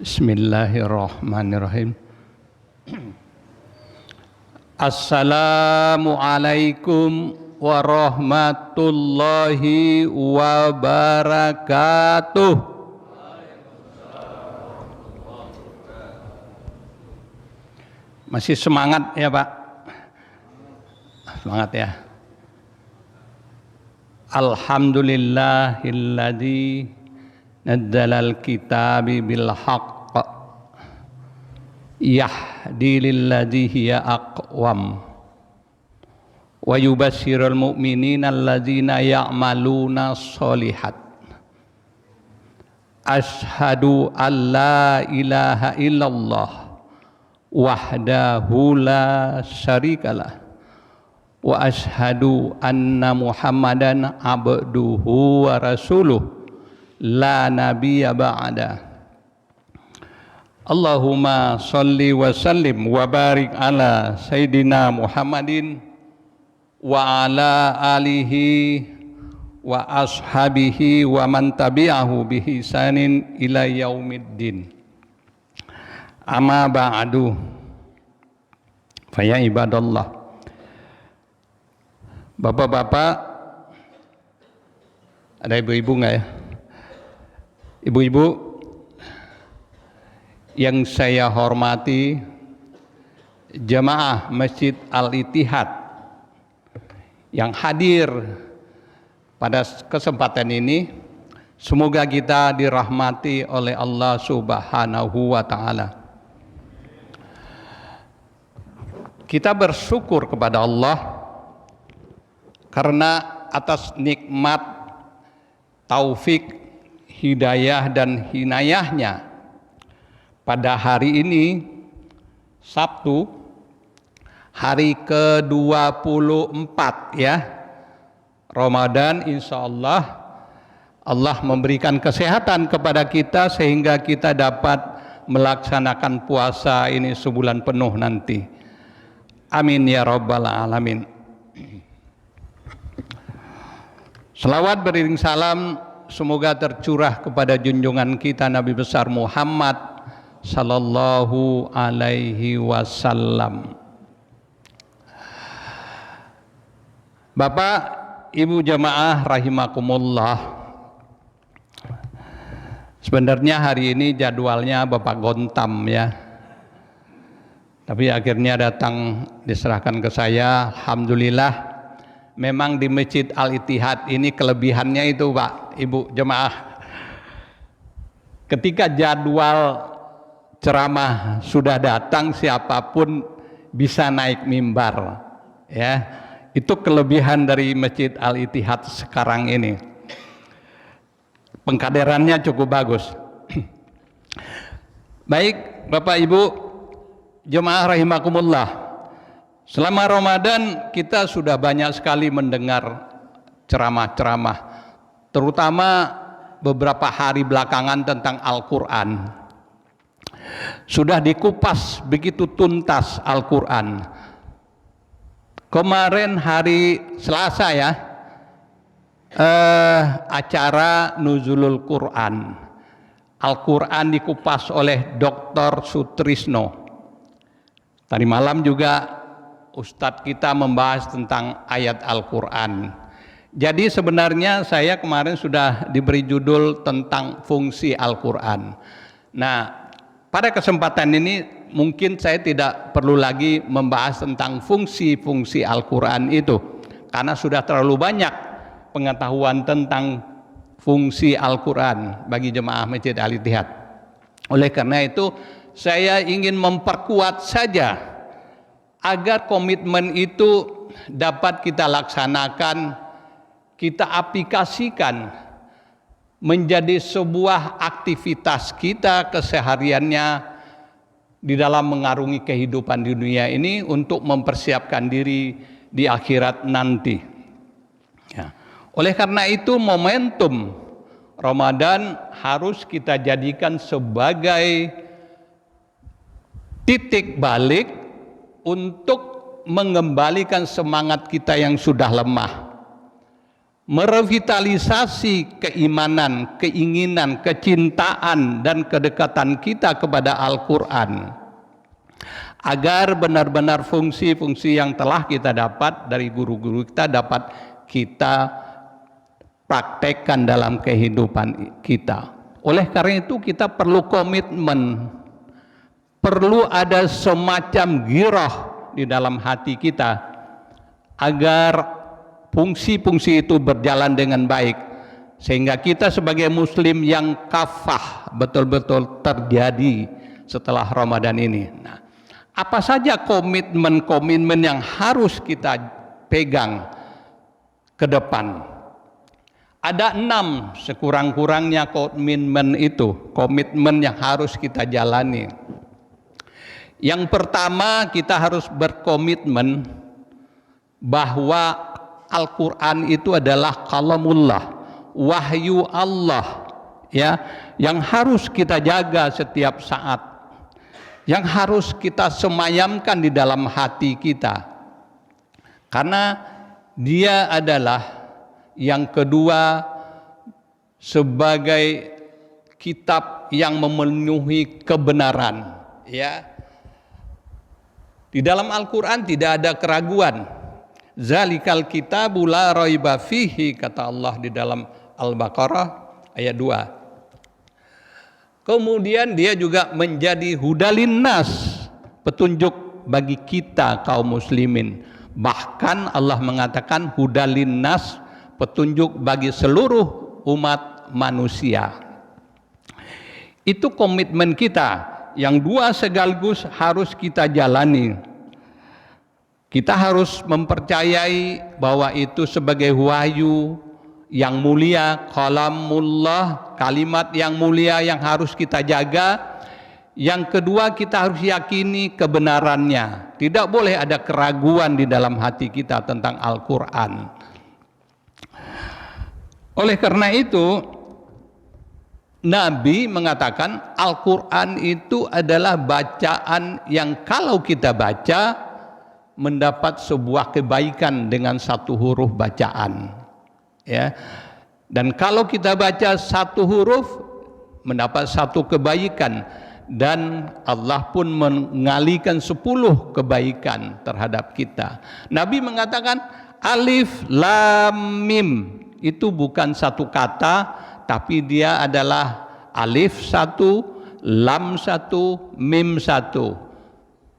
Bismillahirrahmanirrahim. Assalamualaikum warahmatullahi wabarakatuh. Masih semangat ya Pak? Semangat ya. Alhamdulillahilladzi nazzalal kitabi bil haqq yahdi lilladzi hiya aqwam wa yubasyirul mu'minina alladzina ya'maluna sholihat. Asyhadu an la ilaha illallah wahdahu la syarikalah wa asyhadu anna muhammadan abduhu wa rasuluh la nabiyya ba'da. Allahumma sholli wa sallim wa barik ala sayyidina Muhammadin wa ala alihi wa ashabihi wa man tabi'ahu bi ihsanin ila yaumiddin. Amma ba'du. Fa ya ibadallah. Bapak-bapak, ada ibu-ibu enggak ya? Ibu-ibu yang saya hormati, jemaah Masjid Al-Ittihad yang hadir pada kesempatan ini, semoga kita dirahmati oleh Allah Subhanahu wa Ta'ala. Kita bersyukur kepada Allah karena atas nikmat, taufik, hidayah dan hinayahnya pada hari ini, Sabtu, hari ke-24 ya, Ramadan, insya Allah, Allah memberikan kesehatan kepada kita sehingga kita dapat melaksanakan puasa ini sebulan penuh nanti. Amin ya rabbal alamin. Selawat beriring salam semoga tercurah kepada junjungan kita Nabi besar Muhammad sallallahu alaihi wasallam. Bapak, Ibu jamaah rahimakumullah. Sebenarnya hari ini jadwalnya Bapak gontam ya. Tapi akhirnya datang diserahkan ke saya. Alhamdulillah. Memang di Masjid Al-Ittihad ini kelebihannya itu Pak, Ibu jemaah. Ketika jadwal ceramah sudah datang, siapapun bisa naik mimbar. Ya, itu kelebihan dari Masjid Al-Ittihad sekarang ini. Pengkaderannya cukup bagus. Baik, Bapak Ibu jemaah rahimakumullah. Selama Ramadan kita sudah banyak sekali mendengar ceramah-ceramah, terutama beberapa hari belakangan tentang Al-Quran. Sudah dikupas begitu tuntas Al-Quran. Kemarin hari Selasa ya, acara Nuzulul Quran. Al-Quran dikupas oleh Dr. Sutrisno. Tadi malam juga Ustadz kita membahas tentang ayat Al-Quran. Jadi sebenarnya saya kemarin sudah diberi judul tentang fungsi Al-Quran. Nah, pada kesempatan ini mungkin saya tidak perlu lagi membahas tentang fungsi-fungsi Al-Quran itu, karena sudah terlalu banyak pengetahuan tentang fungsi Al-Quran bagi jemaah Masjid Al-Ittihad. Oleh karena itu saya ingin memperkuat saja agar komitmen itu dapat kita laksanakan, kita aplikasikan menjadi sebuah aktivitas kita kesehariannya di dalam mengarungi kehidupan di dunia ini untuk mempersiapkan diri di akhirat nanti. Ya. Oleh karena itu momentum Ramadan harus kita jadikan sebagai titik balik untuk mengembalikan semangat kita yang sudah lemah, merevitalisasi keimanan, keinginan, kecintaan dan kedekatan kita kepada Al-Qur'an, agar benar-benar fungsi-fungsi yang telah kita dapat dari guru-guru kita dapat kita praktekkan dalam kehidupan kita. Oleh karena itu kita perlu komitmen, perlu ada semacam ghirah di dalam hati kita agar fungsi-fungsi itu berjalan dengan baik, sehingga kita sebagai muslim yang kafah betul-betul terjadi setelah Ramadan ini. Nah, apa saja komitmen-komitmen yang harus kita pegang ke depan? Ada 6 sekurang-kurangnya komitmen yang harus kita jalani. Yang pertama, kita harus berkomitmen bahwa Al-Quran itu adalah kalamullah, wahyu Allah, ya, yang harus kita jaga setiap saat, yang harus kita semayamkan di dalam hati kita, karena dia adalah yang kedua sebagai kitab yang memenuhi kebenaran, ya. Di dalam Al-Quran tidak ada keraguan. Zalikal kitabu la raiba fihi, kata Allah di dalam Al-Baqarah ayat 2. Kemudian dia juga menjadi hudalin nas, petunjuk bagi kita kaum muslimin. Bahkan Allah mengatakan hudalin nas, petunjuk bagi seluruh umat manusia. Itu komitmen kita. Yang dua sekaligus harus kita jalani. Kita harus mempercayai bahwa itu sebagai wahyu yang mulia, kalamullah, kalimat yang mulia yang harus kita jaga. Yang kedua, kita harus yakini kebenarannya. Tidak boleh ada keraguan di dalam hati kita tentang Al-Quran. Oleh karena itu, Nabi mengatakan Al-Quran itu adalah bacaan yang kalau kita baca mendapat sebuah kebaikan dengan satu huruf bacaan, ya. Dan kalau kita baca satu huruf mendapat satu kebaikan, dan Allah pun mengalihkan 10 kebaikan terhadap kita. Nabi mengatakan alif lam mim itu bukan satu kata, tapi dia adalah alif 1, lam 1, mim 1.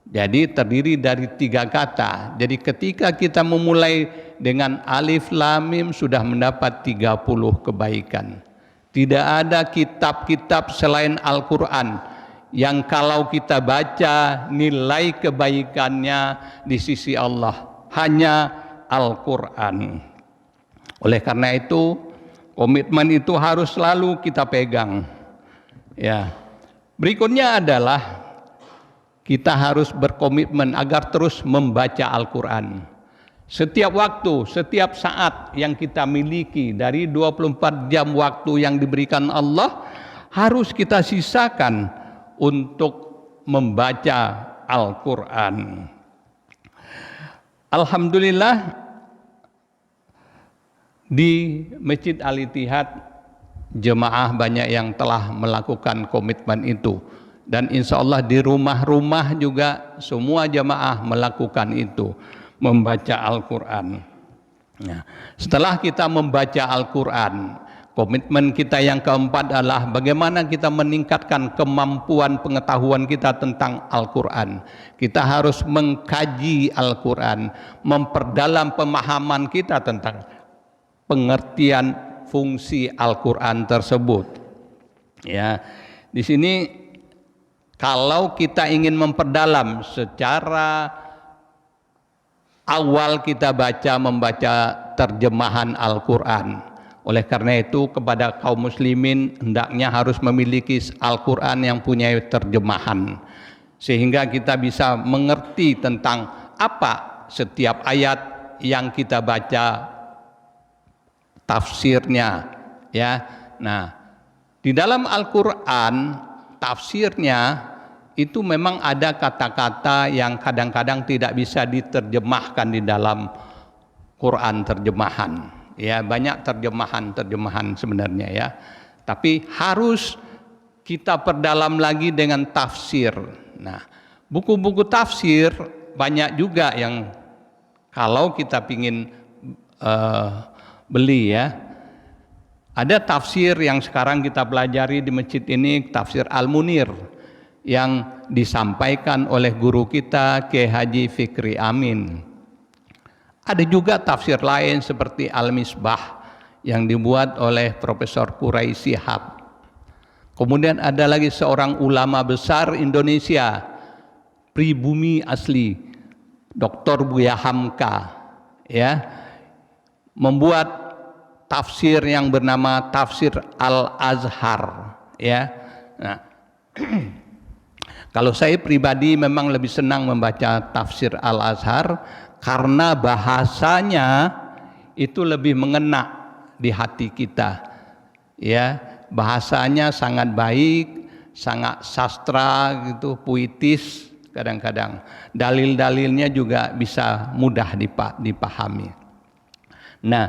Jadi terdiri dari 3 kata. Jadi ketika kita memulai dengan alif lam mim sudah mendapat 30 kebaikan. Tidak ada kitab-kitab selain Al-Quran yang kalau kita baca nilai kebaikannya di sisi Allah. Hanya Al-Quran. Oleh karena itu, komitmen itu harus selalu kita pegang. Ya. Berikutnya adalah kita harus berkomitmen agar terus membaca Al-Quran. Setiap waktu, setiap saat yang kita miliki dari 24 jam waktu yang diberikan Allah harus kita sisakan untuk membaca Al-Quran. Alhamdulillah, di Masjid Al-Ittihad jemaah banyak yang telah melakukan komitmen itu, dan insya Allah di rumah-rumah juga semua jemaah melakukan itu, membaca Al-Quran. Nah, setelah kita membaca Al-Quran, komitmen kita yang keempat adalah bagaimana kita meningkatkan kemampuan pengetahuan kita tentang Al-Quran. Kita harus mengkaji Al-Quran, memperdalam pemahaman kita tentang pengertian fungsi Al-Quran tersebut. Ya, di sini kalau kita ingin memperdalam secara awal, kita membaca terjemahan Al-Quran. Oleh karena itu kepada kaum muslimin hendaknya harus memiliki Al-Quran yang punya terjemahan, sehingga kita bisa mengerti tentang apa setiap ayat yang kita baca, tafsirnya, ya. Nah, di dalam Al-Quran tafsirnya itu memang ada kata-kata yang kadang-kadang tidak bisa diterjemahkan di dalam Quran terjemahan. Ya, banyak terjemahan sebenarnya ya. Tapi harus kita perdalam lagi dengan tafsir. Nah, buku-buku tafsir banyak juga yang kalau kita pingin beli ya. Ada tafsir yang sekarang kita pelajari di masjid ini, tafsir Al-Munir yang disampaikan oleh guru kita Kiai Haji Fikri Amin. Ada juga tafsir lain seperti Al-Misbah yang dibuat oleh Profesor Quraisy Shihab. Kemudian ada lagi seorang ulama besar Indonesia, pribumi asli, Dr. Buya Hamka, ya, membuat tafsir yang bernama Tafsir Al-Azhar, ya. Nah, kalau saya pribadi memang lebih senang membaca Tafsir Al-Azhar karena bahasanya itu lebih mengena di hati kita, ya. Bahasanya sangat baik, sangat sastra gitu, puitis kadang-kadang. Dalil-dalilnya juga bisa mudah dipahami. Nah,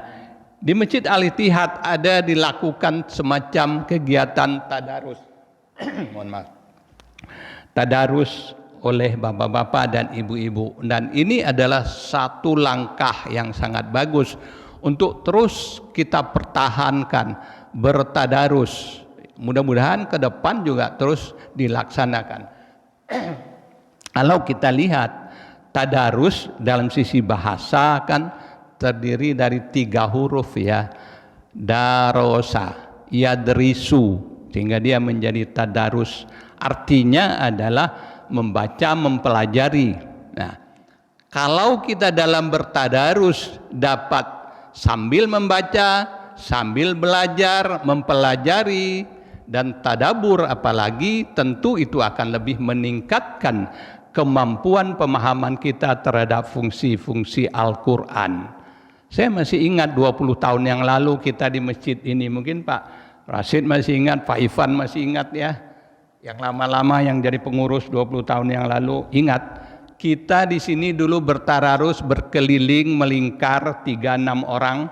di Masjid Al-Ittihad ada dilakukan semacam kegiatan tadarus. Mohon maaf. Tadarus oleh bapak-bapak dan ibu-ibu, dan ini adalah satu langkah yang sangat bagus untuk terus kita pertahankan bertadarus. Mudah-mudahan ke depan juga terus dilaksanakan. Kalau kita lihat tadarus dalam sisi bahasa kan terdiri dari 3 huruf ya, darosa, yadrisu, sehingga dia menjadi tadarus. Artinya adalah membaca, mempelajari. Nah, kalau kita dalam bertadarus dapat sambil membaca, sambil belajar, mempelajari dan tadabur apalagi, tentu itu akan lebih meningkatkan kemampuan pemahaman kita terhadap fungsi-fungsi Al-Quran. Saya masih ingat 20 tahun yang lalu kita di masjid ini, mungkin Pak Rashid masih ingat, Pak Ivan masih ingat ya, yang lama-lama yang jadi pengurus 20 tahun yang lalu ingat, kita di sini dulu bertadarus berkeliling melingkar 3-6 orang.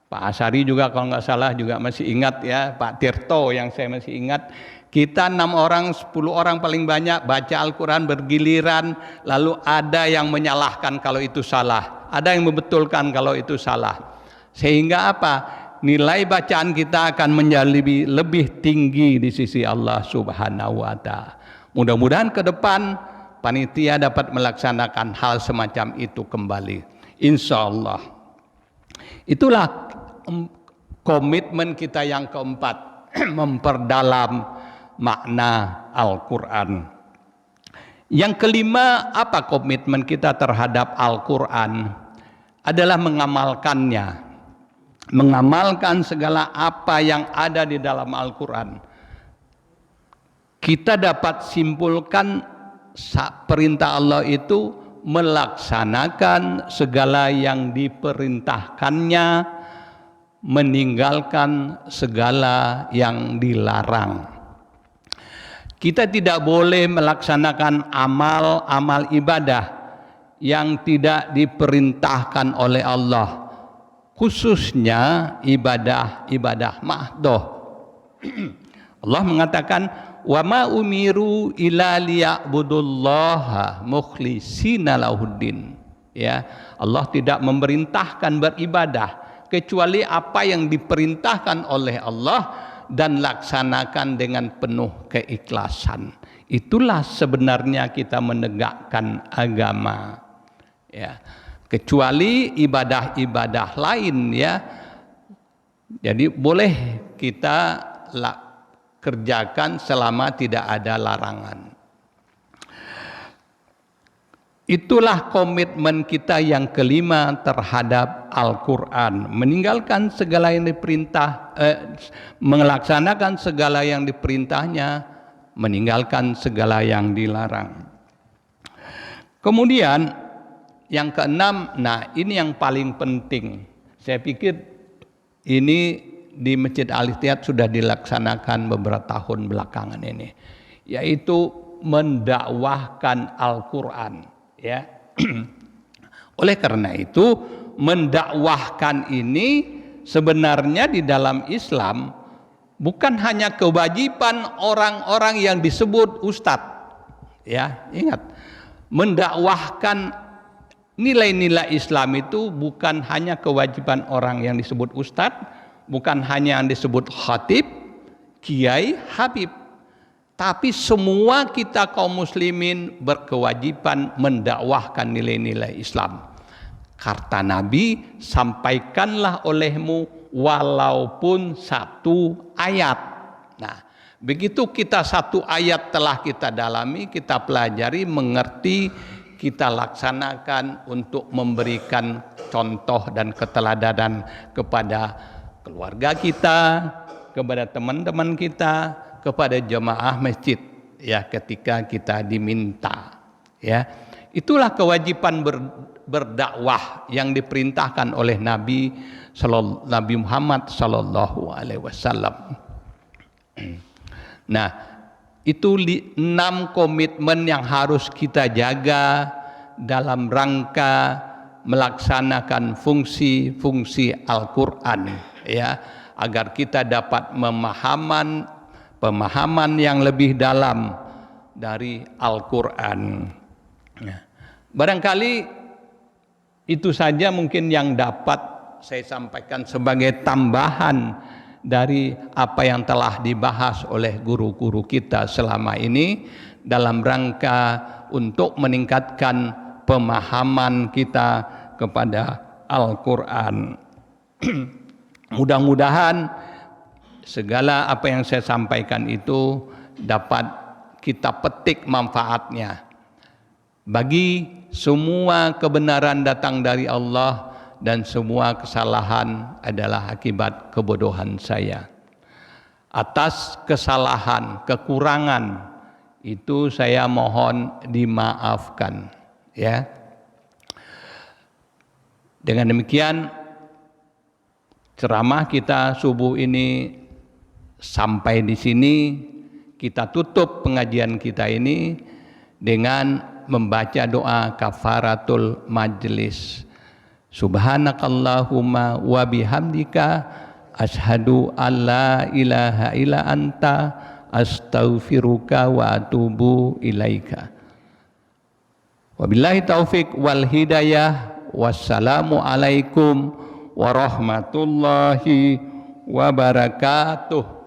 Pak Asari juga kalau nggak salah juga masih ingat ya, Pak Tirto yang saya masih ingat. Kita 6 orang, 10 orang paling banyak baca Al-Quran bergiliran, lalu ada yang menyalahkan kalau itu salah, ada yang membetulkan kalau itu salah. Sehingga apa? Nilai bacaan kita akan menjadi lebih tinggi di sisi Allah Subhanahu wa Ta'ala. Mudah-mudahan ke depan panitia dapat melaksanakan hal semacam itu kembali, insya Allah. Itulah komitmen kita yang keempat, memperdalam makna Al-Quran. Yang kelima, apa komitmen kita terhadap Al-Quran? Adalah mengamalkannya, mengamalkan segala apa yang ada di dalam Al-Quran. Kita dapat simpulkan perintah Allah itu melaksanakan segala yang diperintahkannya, meninggalkan segala yang dilarang. Kita tidak boleh melaksanakan amal-amal ibadah yang tidak diperintahkan oleh Allah, khususnya ibadah mahdoh. Allah mengatakan, wa ma umiru illa liya'budullaha mukhlishina lahuddin. Ya, Allah tidak memerintahkan beribadah kecuali apa yang diperintahkan oleh Allah dan laksanakan dengan penuh keikhlasan. Itulah sebenarnya kita menegakkan agama. Ya, kecuali ibadah-ibadah lain ya. Jadi boleh kita kerjakan selama tidak ada larangan. Itulah komitmen kita yang kelima terhadap Al-Quran. Meninggalkan segala yang diperintah, melaksanakan segala yang diperintahnya, meninggalkan segala yang dilarang. Kemudian yang keenam, nah ini yang paling penting. Saya pikir ini di Masjid Al-Ittihad sudah dilaksanakan beberapa tahun belakangan ini, yaitu mendakwahkan Al-Quran. Ya, oleh karena itu mendakwahkan ini sebenarnya di dalam Islam bukan hanya kewajiban orang-orang yang disebut ustadz. Ya, ingat, mendakwahkan nilai-nilai Islam itu bukan hanya kewajiban orang yang disebut ustadz, bukan hanya yang disebut khatib, kiai, habib, tapi semua kita kaum muslimin berkewajiban mendakwahkan nilai-nilai Islam. Kata Nabi, sampaikanlah olehmu walaupun satu ayat. Nah, begitu kita satu ayat telah kita dalami, kita pelajari, mengerti, kita laksanakan untuk memberikan contoh dan keteladanan kepada keluarga kita, kepada teman-teman kita, kepada jemaah masjid, ya, ketika kita diminta, ya. Itulah kewajiban berdakwah yang diperintahkan oleh Nabi Muhammad sallallahu alaihi wasallam. Nah, itu 6 komitmen yang harus kita jaga dalam rangka melaksanakan fungsi-fungsi Al-Qur'an, ya, agar kita dapat pemahaman yang lebih dalam dari Al-Qur'an. Barangkali itu saja mungkin yang dapat saya sampaikan sebagai tambahan dari apa yang telah dibahas oleh guru-guru kita selama ini dalam rangka untuk meningkatkan pemahaman kita kepada Al-Qur'an. Mudah-mudahan segala apa yang saya sampaikan itu dapat kita petik manfaatnya. Bagi semua kebenaran datang dari Allah dan semua kesalahan adalah akibat kebodohan saya. Atas kesalahan, kekurangan itu saya mohon dimaafkan, ya. Dengan demikian ceramah kita subuh ini sampai di sini. Kita tutup pengajian kita ini dengan membaca doa kafaratul majlis. Subhanakallahumma wa bihamdika asyhadu alla ilaha illa anta astaghfiruka wa atubu ilaika. Wabillahi taufik wal hidayah. Wassalamu alaikum warahmatullahi wabarakatuh.